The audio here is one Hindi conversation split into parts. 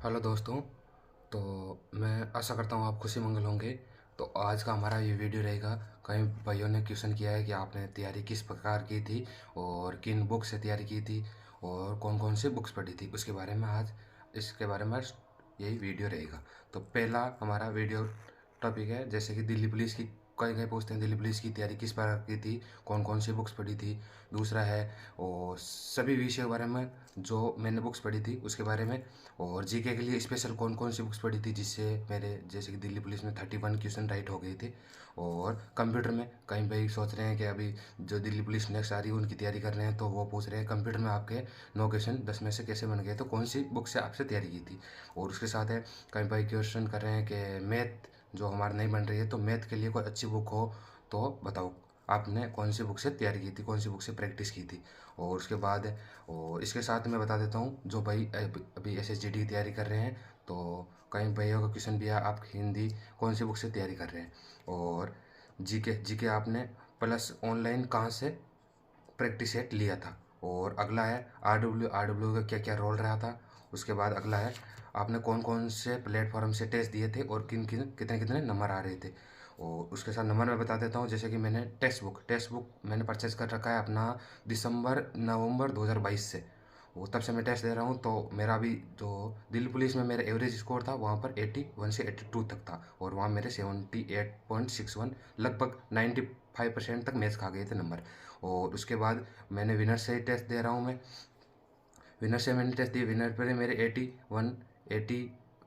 हेलो दोस्तों। तो मैं आशा करता हूँ आप खुशी मंगल होंगे। तो आज का हमारा ये वीडियो रहेगा। कई भाइयों ने क्वेश्चन किया है कि आपने तैयारी किस प्रकार की थी और किन बुक से तैयारी की थी और कौन कौन सी बुक्स पढ़ी थी, उसके बारे में आज इसके बारे में यही वीडियो रहेगा। तो पहला हमारा वीडियो टॉपिक है जैसे कि दिल्ली पुलिस की। कई कई पूछते हैं दिल्ली पुलिस की तैयारी किस प्रकार की थी, कौन कौन सी बुक्स पढ़ी थी। दूसरा है और सभी विषयों के बारे में जो मैंने बुक्स पढ़ी थी उसके बारे में। और जीके के लिए स्पेशल कौन कौन सी बुक्स पढ़ी थी जिससे मेरे जैसे कि दिल्ली पुलिस में 31 क्वेश्चन राइट हो गए थे। और कंप्यूटर में कई भाई सोच रहे हैं कि अभी जो दिल्ली पुलिस नेक्स्ट आ रही है उनकी तैयारी कर रहे हैं, तो वो पूछ रहे हैं कंप्यूटर में आपके 9 क्वेश्चन 10 में से कैसे बन गए, तो कौन सी बुक से आपसे तैयारी की थी। और उसके साथ है कई भाई क्वेश्चन कर रहे हैं कि मैथ जो हमारे नहीं बन रही है, तो मैथ के लिए कोई अच्छी बुक हो तो बताओ आपने कौन सी बुक से तैयारी की थी, कौन सी बुक से प्रैक्टिस की थी। और उसके बाद और इसके साथ मैं बता देता हूँ जो भाई अभी SSGD की तैयारी कर रहे हैं, तो कई भाइयों का क्वेश्चन भी है आप हिंदी कौन सी बुक से तैयारी कर रहे हैं। और जीके जीके आपने प्लस ऑनलाइन कहाँ से प्रैक्टिस सेट लिया था। और अगला है आर डब्ल्यू का क्या क्या रोल रहा था। उसके बाद अगला है आपने कौन कौन से प्लेटफॉर्म से टेस्ट दिए थे और किन किन कितने कितने नंबर आ रहे थे। और उसके साथ नंबर मैं बता देता हूँ जैसे कि मैंने टेक्स्ट बुक मैंने परचेज़ कर रखा है अपना दिसंबर नवंबर 2022 से। वो तब से मैं टेस्ट दे रहा हूँ, तो मेरा अभी जो दिल्ली पुलिस में मेरा एवरेज स्कोर था वहाँ पर 81 से 82 तक था, और वहाँ मेरे 78.61 लगभग 95% तक मैच खा गए थे नंबर। और उसके बाद मैंने विनर से ही टेस्ट दे रहा हूँ मैं। विनर से मैंने टेस्ट दिए, विनर पर मेरे 80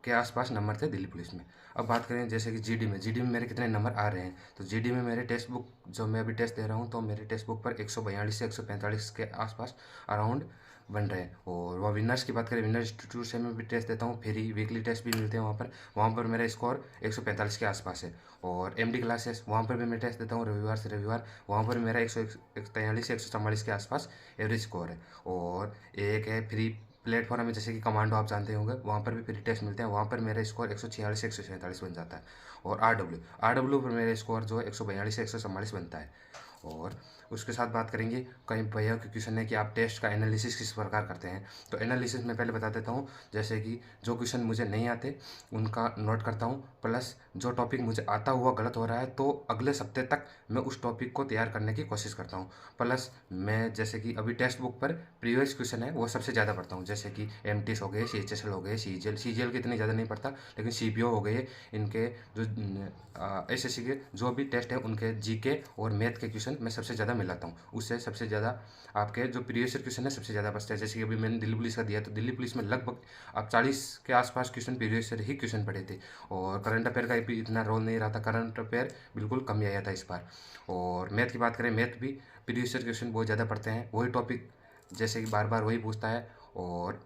के आसपास नंबर थे दिल्ली पुलिस में। अब बात करें जैसे कि जीडी में मेरे कितने नंबर आ रहे हैं, तो जीडी में मेरे टेक्स्ट बुक जो मैं अभी टेस्ट दे रहा हूँ, तो मेरे टेक्स्ट बुक पर 142 से 145 के आसपास अराउंड बन रहे हैं। और वह विनर्स की बात करें, विनर इंस्टीट्यूट से मैं भी टेस्ट देता हूँ, फ्री वीकली टेस्ट भी मिलते हैं वहाँ पर मेरा स्कोर 145 के आसपास है। और MD क्लासेस वहाँ पर भी मैं टेस्ट देता हूँ रविवार से रविवार, वहाँ पर मेरा 143 से 144 के आसपास एवरेज स्कोर है। और एक है फ्री प्लेटफॉर्म है जैसे कि कमांडो, आप जानते होंगे, वहाँ पर भी फ्री टेस्ट मिलते हैं, वहाँ पर मेरा स्कोर 146 से 147 बन जाता है। और आर डब्ल्यू पर मेरा स्कोर जो है 142 से 144 बनता है। और उसके साथ बात करेंगे, कई भैया के क्वेश्चन है कि आप टेस्ट का एनालिसिस किस प्रकार करते हैं, तो एनालिसिस मैं पहले बता देता हूँ। जैसे कि जो क्वेश्चन मुझे नहीं आते उनका नोट करता हूँ, प्लस जो टॉपिक मुझे आता हुआ गलत हो रहा है तो अगले सप्ते तक मैं उस टॉपिक को तैयार करने की कोशिश करता हूँ। प्लस मैं जैसे कि अभी टेक्स्ट बुक पर प्रीवियस क्वेश्चन है वो सबसे ज़्यादा पढ़ता हूँ, जैसे कि MTS हो गए, CHSL हो गए, CGL के इतने ज़्यादा नहीं पढ़ता, लेकिन CPO हो गए, इनके जो SSC के जो भी टेस्ट है उनके GK और मैथ के क्वेश्चन मैं सबसे ज़्यादा मिलाता हूँ, उससे सबसे ज़्यादा आपके जो प्रीवियस क्वेश्चन है सबसे ज़्यादा बचता है। जैसे कि अभी मैंने दिल्ली पुलिस का दिया, तो दिल्ली पुलिस में लगभग आप 40 के आसपास क्वेश्चन प्रीवियस ही क्वेश्चन पढ़े थे। और करंट अफेयर का भी इतना रोल नहीं रहा था, करंट अफेयर बिल्कुल कम ही आया था इस बार। और मैथ की बात करें, मैथ भी प्रीवियस क्वेश्चन बहुत ज़्यादा पढ़ते हैं, वही टॉपिक जैसे कि बार बार वही पूछता है। और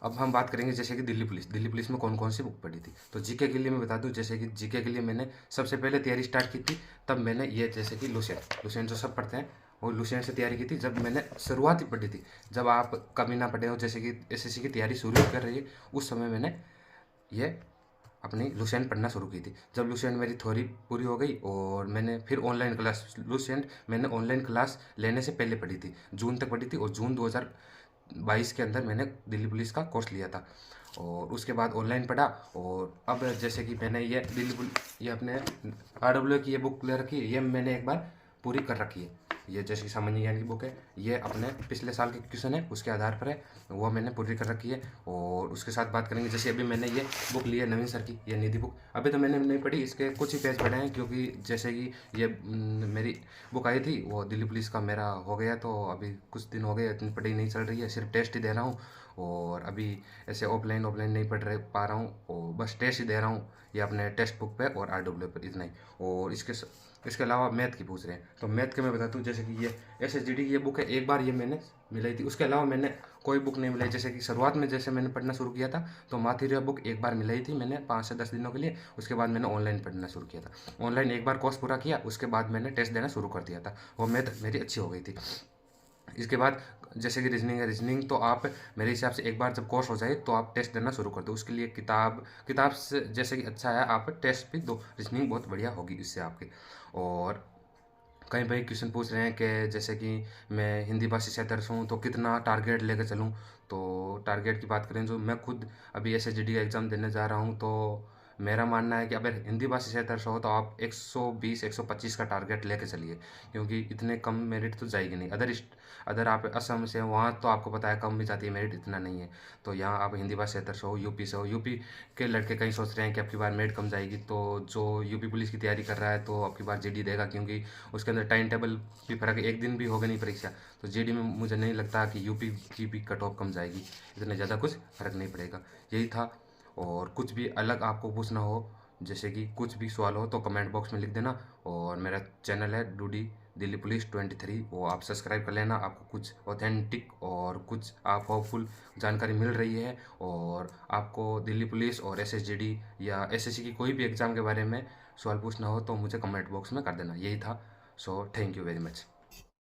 अब हम बात करेंगे जैसे कि दिल्ली पुलिस में कौन कौन सी बुक पढ़ी थी। तो जीके के लिए मैं बता दूं, जैसे कि जीके के लिए मैंने सबसे पहले तैयारी स्टार्ट की थी, तब मैंने ये जैसे कि लुसेंट जो सब पढ़ते हैं वो लुसेंट से तैयारी की थी, जब मैंने शुरुआत ही पढ़ी थी। जब आप कभी ना पढ़े हो, जैसे कि SSC की तैयारी शुरू कर रही है, उस समय मैंने ये अपनी लुसेंट पढ़ना शुरू की थी। जब लुसेंट मेरी थ्योरी पूरी हो गई और मैंने फिर ऑनलाइन क्लास, लुसेंट मैंने ऑनलाइन क्लास लेने से पहले पढ़ी थी, जून तक पढ़ी थी, और जून 2022 के अंदर मैंने दिल्ली पुलिस का कोर्स लिया था। और उसके बाद ऑनलाइन पढ़ा। और अब जैसे कि मैंने ये अपने RW की ये बुक ले रखी है, ये मैंने एक बार पूरी कर रखी है। ये जैसे कि सामान्य ज्ञान की बुक है, ये अपने पिछले साल के क्वेश्चन है उसके आधार पर है, वो मैंने पूरी कर रखी है। और उसके साथ बात करेंगे, जैसे अभी मैंने ये बुक ली है नवीन सर की, ये निधि बुक, अभी तो मैंने नहीं पढ़ी, इसके कुछ ही पेज पढ़े हैं, क्योंकि जैसे कि ये मेरी बुक आई थी वो दिल्ली पुलिस का मेरा हो गया, तो अभी कुछ दिन हो गए, इतनी पढ़ाई नहीं चल रही है, सिर्फ टेस्ट ही दे रहा हूँ। और अभी ऐसे ऑफलाइन नहीं पा रहा हूँ, और बस टेस्ट ही दे रहा हूँ, ये अपने टेक्स्ट बुक पे और RW पर, इतना ही। और इसके अलावा मैथ की पूछ रहे हैं, तो मैथ के मैं बताता हूँ, जैसे कि ये SSGD की ये बुक है, एक बार ये मैंने मिलाई थी, उसके अलावा मैंने कोई बुक नहीं मिलाई। जैसे कि शुरुआत में जैसे मैंने पढ़ना शुरू किया था, तो माथुरिया बुक एक बार मिलाई थी मैंने 5 से 10 दिनों के लिए, उसके बाद मैंने ऑनलाइन पढ़ना शुरू किया था। ऑनलाइन एक बार कोर्स पूरा किया, उसके बाद मैंने टेस्ट देना शुरू कर दिया था, वो मैथ मेरी अच्छी हो गई थी। इसके बाद जैसे कि रीजनिंग है, रीजनिंग तो आप मेरे हिसाब से एक बार जब कोर्स हो जाए तो आप टेस्ट देना शुरू कर दो, उसके लिए किताब से जैसे कि अच्छा है, आप टेस्ट भी दो, रीजनिंग बहुत बढ़िया होगी इससे आपकी। और कई भाई क्वेश्चन पूछ रहे हैं कि जैसे कि मैं हिंदी भाषी क्षेत्र से हूँ तो कितना टारगेट लेकर चलूँ। तो टारगेट की बात करें जो मैं खुद अभी एसएसजीडी का एग्ज़ाम देने जा रहा हूँ, तो मेरा मानना है कि अगर हिंदी भाषी क्षेत्र से हो तो आप 120-125 का टारगेट लेके चलिए, क्योंकि इतने कम मेरिट तो जाएगी नहीं। अदर आप असम से हैं, वहाँ तो आपको पता है कम भी जाती है मेरिट, इतना नहीं है। तो यहाँ आप हिंदी भाषी क्षेत्र से हो, यूपी से हो, यूपी के लड़के कहीं सोच रहे हैं कि अब की बार मेरिट कम जाएगी, तो जो यूपी पुलिस की तैयारी कर रहा है तो अब की बार जीडी देगा, क्योंकि उसके अंदर टाइम टेबल भी फर्क है, एक दिन भी होगा नहीं परीक्षा। तो जीडी में मुझे नहीं लगता कि यूपी की भी कट ऑफ कम जाएगी, इतना ज़्यादा कुछ फर्क नहीं पड़ेगा। यही था। और कुछ भी अलग आपको पूछना हो, जैसे कि कुछ भी सवाल हो तो कमेंट बॉक्स में लिख देना। और मेरा चैनल है डूडी दिल्ली पुलिस 23, वो आप सब्सक्राइब कर लेना। आपको कुछ ऑथेंटिक और कुछ आप होपफुल जानकारी मिल रही है। और आपको दिल्ली पुलिस और एसएसजीडी या एसएससी की कोई भी एग्ज़ाम के बारे में सवाल पूछना हो तो मुझे कमेंट बॉक्स में कर देना। यही था। So thank you very much.